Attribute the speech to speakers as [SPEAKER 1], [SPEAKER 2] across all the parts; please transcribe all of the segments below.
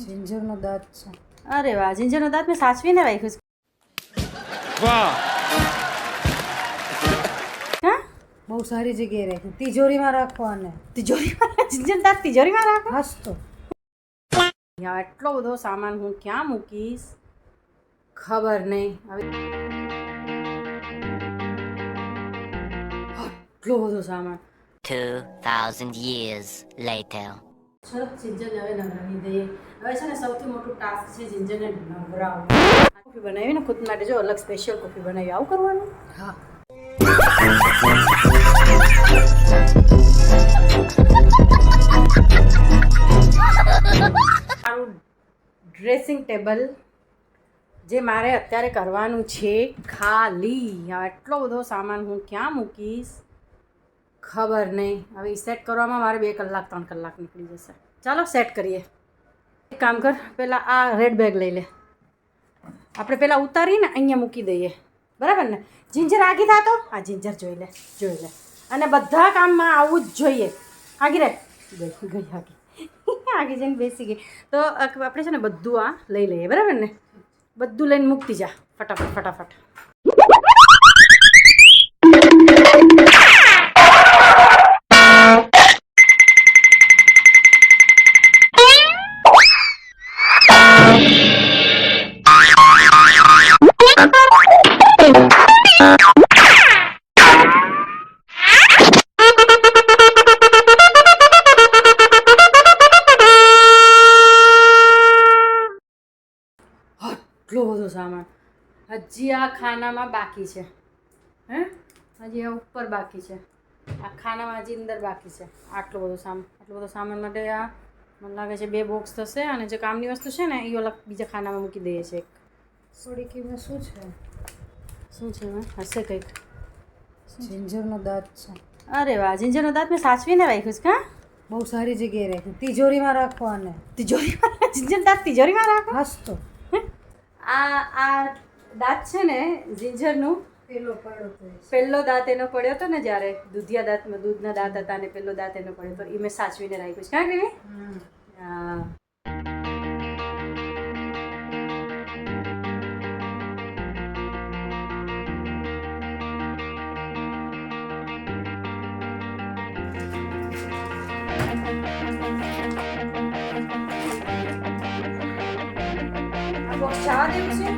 [SPEAKER 1] જિંજરનો દાંત છે.
[SPEAKER 2] અરે વાહ, જિંજરનો દાંત મેં સાચવીને રાખ્યું છે.
[SPEAKER 3] વાહ,
[SPEAKER 2] હા,
[SPEAKER 1] બહુ સારી જગ્યાએ રાખ્યું. તિજોરીમાં રાખવાને.
[SPEAKER 2] તિજોરીમાં? જિંજર દાંત તિજોરીમાં રાખો?
[SPEAKER 1] હાસ તો
[SPEAKER 2] યાર, એટલો બધો સામાન હું ક્યાં મૂકીશ ખબર નહીં. હવે એટલો બધો સામાન.
[SPEAKER 4] 2,000 years later.
[SPEAKER 2] ચલો, જિંજરને હવે નવરાવી દઈએ. હવે છે ને સૌથી મોટું ટાસ્ક છે જિંજરને નવરાવવું. કોફી બનાવી ને ખુદ માટે, જો અલગ સ્પેશિયલ કોફી બનાવી. આવું કરવાનું?
[SPEAKER 1] હા.
[SPEAKER 2] મારું ડ્રેસિંગ ટેબલ જે મારે અત્યારે કરવાનું છે ખાલી. હવે એટલો બધો સામાન હું ક્યાં મૂકીશ ખબર નહીં. હવે એ સેટ કરવામાં મારે 2 કલાક 3 કલાક નીકળી જશે. ચાલો સેટ કરીએ. એક કામ કર, પહેલાં આ રેડ બેગ લઈ લે. આપણે પહેલાં ઉતારીને અહીંયા મૂકી દઈએ, બરાબર ને? જિંજર આગી થતો, આ જિંજર જોઈ લે. અને બધા કામમાં આવું જ જોઈએ. આગી રે ગઈ આગી આગી જઈને બેસી ગઈ. તો આપણે છે ને બધું આ લઈ લઈએ, બરાબર ને? બધું લઈને મૂકતી જા ફટાફટ. એટલો બધો સામાન હજી આ ખાનામાં બાકી છે. હજી આ ઉપર બાકી છે. આ ખાનામાં હજી અંદર બાકી છે. આટલો બધો સામાન માટે આ મને લાગે છે 2 બોક્સ થશે. અને જે કામની વસ્તુ છે ને એ અલગ બીજા ખાનામાં મૂકી દઈએ છીએ.
[SPEAKER 1] થોડી કિંમત શું છે?
[SPEAKER 2] શું છે હશે કંઈક?
[SPEAKER 1] જિંજરનો દાંત છે.
[SPEAKER 2] અરે વાહ, જિંજરનો દાંત મેં સાચવીને રાખ્યું છે. હા,
[SPEAKER 1] બહુ સારી જગ્યાએ રાખ્યું. તિજોરીમાં રાખવાને.
[SPEAKER 2] તિજોરીમાં? જિંજર દાંત તિજોરીમાં રાખો?
[SPEAKER 1] હાસ તો
[SPEAKER 2] આ દાંત છે ને જિંજરનું પહેલો દાંત એનો પડ્યો હતો ને, જ્યારે દૂધના દાંત હતા ને પહેલો દાંત એનો પડ્યો હતો, એ મેં સાચવીને રાખ્યું છે. ક્યાં ગઈ? હા. આ બોક્સ જવા દેવું છે.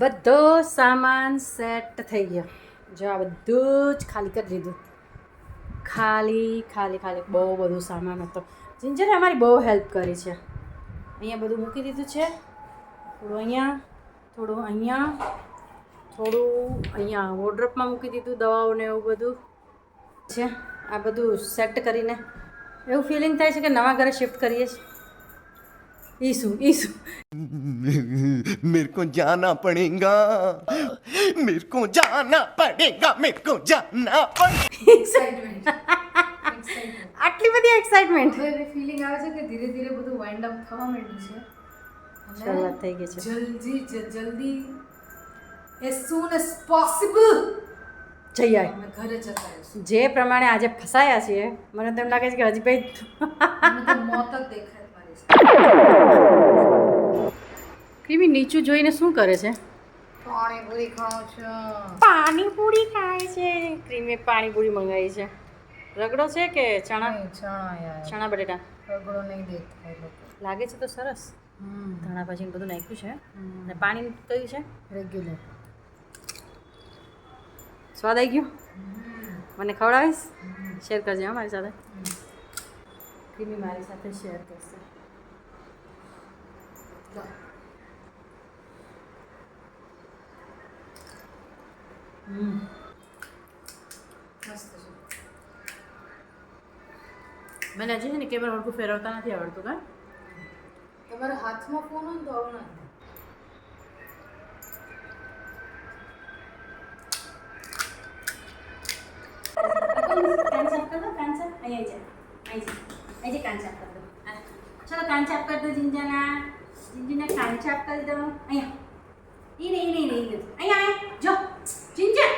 [SPEAKER 2] બધો સામાન સેટ થઈ ગયો. જો આ બધું જ ખાલી કરી દીધું. ખાલી બહુ બધું સામાન હતો. જિંજરે અમારી બહુ હેલ્પ કરી છે. અહીંયા બધું મૂકી દીધું છે. થોડું અહીંયા, થોડું અહીંયા વોર્ડરોબમાં મૂકી દીધું. દવાઓ ને એવું બધું છે. આ બધું સેટ કરીને એવું ફિલિંગ થાય છે કે નવા ઘરે શિફ્ટ કરીએ છીએ. ઈસુ
[SPEAKER 3] मेरे को जाना पड़ेगा, मेरे को जाना पड़ेगा, मेरे को जाना पड़ेगा.
[SPEAKER 2] આટલી બધી એક્સાઇટમેન્ટ.
[SPEAKER 1] હવે એવી ફિલિંગ આવે છે કે ધીરે ધીરે બધું વાઇન્ડ અપ થવા માંડ્યું છે.
[SPEAKER 2] શરૂઆત થઈ ગઈ છે.
[SPEAKER 1] જલ્દી as soon as possible
[SPEAKER 2] જઈ આવી.
[SPEAKER 1] અમે ઘરે જતા રહીશું.
[SPEAKER 2] જે પ્રમાણે આજે ફસાયા છીએ, મને તો એમ લાગે છે કે હજી ભાઈ
[SPEAKER 1] મને તો મોત જ દેખાય મારી.
[SPEAKER 2] ક્રીમી નીચું જોઈને શું કરે છે?
[SPEAKER 1] પાણીપુરી ખાઉં છું.
[SPEAKER 2] પાણીપુરી ખાય છે. ક્રીમે પાણીપુરી મંગાવી છે. રગડો છે કે ચણા?
[SPEAKER 1] ચણા યાર.
[SPEAKER 2] ચણા બટેટા
[SPEAKER 1] રગડો નહીં દેખાય લોકો.
[SPEAKER 2] લાગે છે તો સરસ. ધાણા ભાજીને બધું નાખ્યું છે. અને પાણી કયું છે?
[SPEAKER 1] રેગ્યુલર.
[SPEAKER 2] સ્વાદ આવી ગયો? મને ખવડાવીશ? શેર કરજે હા મારી સાથે. ક્રીમી મારી સાથે શેર કરશે.
[SPEAKER 1] મસ્ત છે.
[SPEAKER 2] મને હજી છે ને કેમેરા હરખું ફેરવતા નથી આવડતું. કા
[SPEAKER 1] તમારા હાથમાં ફોન હોય ને તો આવું ના થાય.
[SPEAKER 2] કાન સાફ કર દો. કાન સાફ. અહીં જા કાન સાફ કર દો. ચલો કાન ચાપ કરી દો જીંજાના કાન ચાપ કરી દો અહીંયા ઈ નહીં અહીંયા જો જીંજા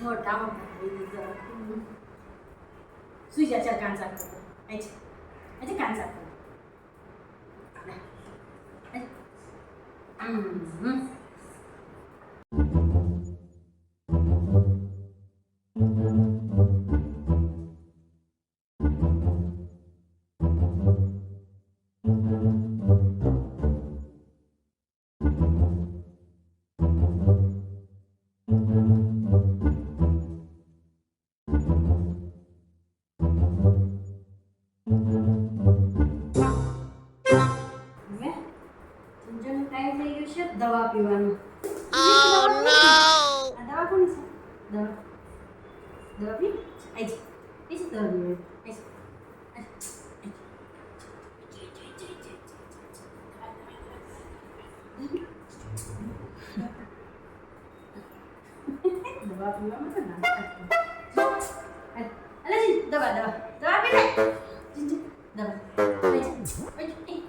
[SPEAKER 2] મોટા સુઈ જા ચાલ કાન સાફ કરો આજે કાન સાફ કરો દવા પીવાનું આ દવા કોની છે દવા પી આઈ છે દવા પીવાની દવા પીવામાં દવા પી લે દવા પીવાની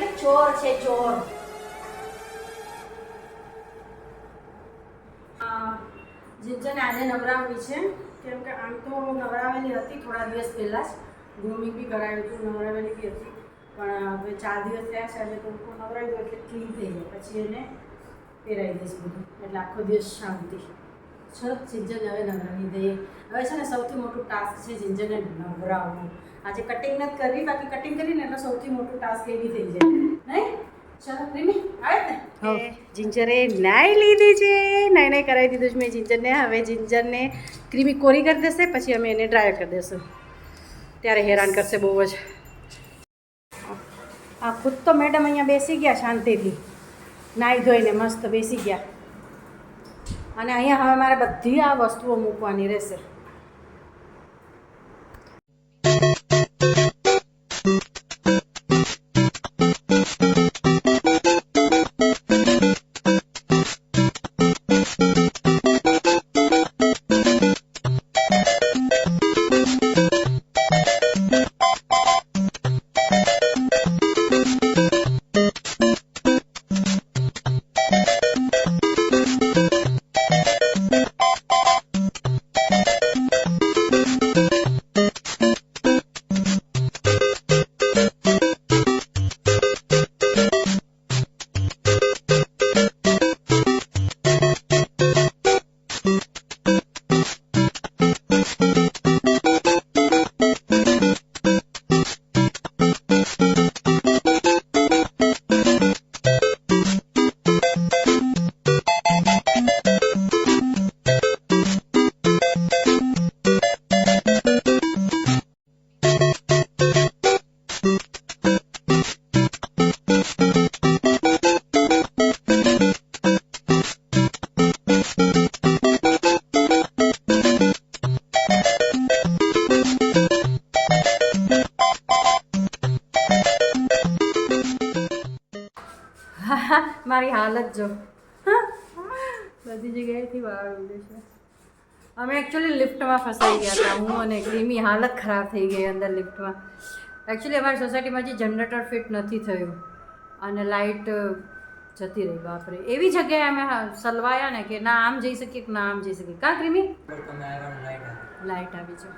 [SPEAKER 2] કે ચોર છે ચોર જીજને આજે નવરાવવી છે કેમ કે આમ તો નવરાવેલી હતી થોડા દિવસ પહેલાં જ ગ્રૂમિંગ બી કરાવ્યું હતું નવરાવેલી બી હતી પણ હવે 4 દિવસ થયા છે એટલે તો નવરાવી દો એટલે ક્લીન થઈ જાય પછી એને પહેરાવી દઈશ બધું એટલે આખો દિવસ શાંતિ ચલો જીજન હવે નવરાવી દઈએ હવે છે ને સૌથી મોટું ટાસ્ક છે જીજનને નવરાવવું આજે કટિંગ નથી કરવી બાકી કટિંગ કરીને એટલે સૌથી મોટું ટાસ્ક એવી થઈ જાય નહીં ચલો પ્રેમી આવે ને જિંજરે નાઈ લીધી છે નાઈ કરાવી દીધું છે મેં જિંજરને હવે જિંજરને ક્રીમી કોરી કરી દેશે પછી અમે એને ડ્રાય કરી દઈશું ત્યારે હેરાન કરશે બહુ જ આ ખુદ તો મેડમ અહીંયા બેસી ગયા શાંતિથી નાહી ધોઈને મસ્ત બેસી ગયા અને અહીંયા હવે મારે બધી આ વસ્તુઓ મૂકવાની રહેશે મારી હાલત જો બધી જગ્યાએથી વાળ ઉડે છે અમે એકચ્યુઅલી લિફ્ટમાં ફસાઈ ગયા હતા હું અને ક્રીમી હાલત ખરાબ થઈ ગઈ અંદર લિફ્ટમાં એકચ્યુઅલી અમારી સોસાયટીમાં જે જનરેટર ફિટ નથી થયું અને લાઇટ જતી રહી બાપરે એવી જગ્યાએ અમે સલવાયા ને કે ના આમ જઈ શકીએ કે ના આમ જઈ શકીએ કાં ક્રીમી લાઇટ આવી છે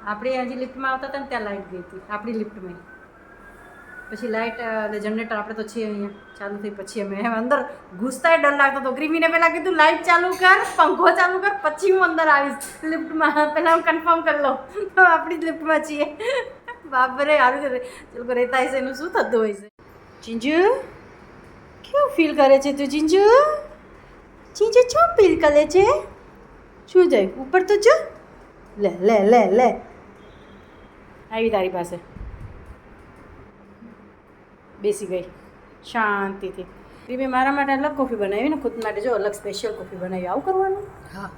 [SPEAKER 2] આપણે હજી લિફ્ટમાં આવતા હતા ને ત્યાં લાઇટ ગઈ હતી આપણી લિફ્ટમાં પછી લાઇટ જનરેટર આપણે તો છે અહીંયા ચાલુ થઈ પછી અમે અંદર ઘૂસતા ડર લાગતો હતો ક્રીમીને પહેલાં કીધું લાઇટ ચાલુ કર પંખો ચાલુ કર પછી હું અંદર આવીશ લિફ્ટમાં પહેલાં હું કન્ફર્મ કરી લઉં તો આપણી જ લિફ્ટમાં છીએ બાપરે સારું છે લોકો રહેતા હશે એનું શું થતું હોય છે ચીંજુ કેવું ફીલ કરે છે તું ચીંજુ ચીંજુ શું ફીલ કરે છે શું જાય ઉપર તો જો લે લે લે લે આવી તારી પાસે બેસી ગઈ શાંતિથી. રીમે મારા માટે અલગ કોફી બનાવી ને ખુદ માટે જો અલગ સ્પેશિયલ કોફી બનાવી. આવું કરવાનું?
[SPEAKER 1] હા.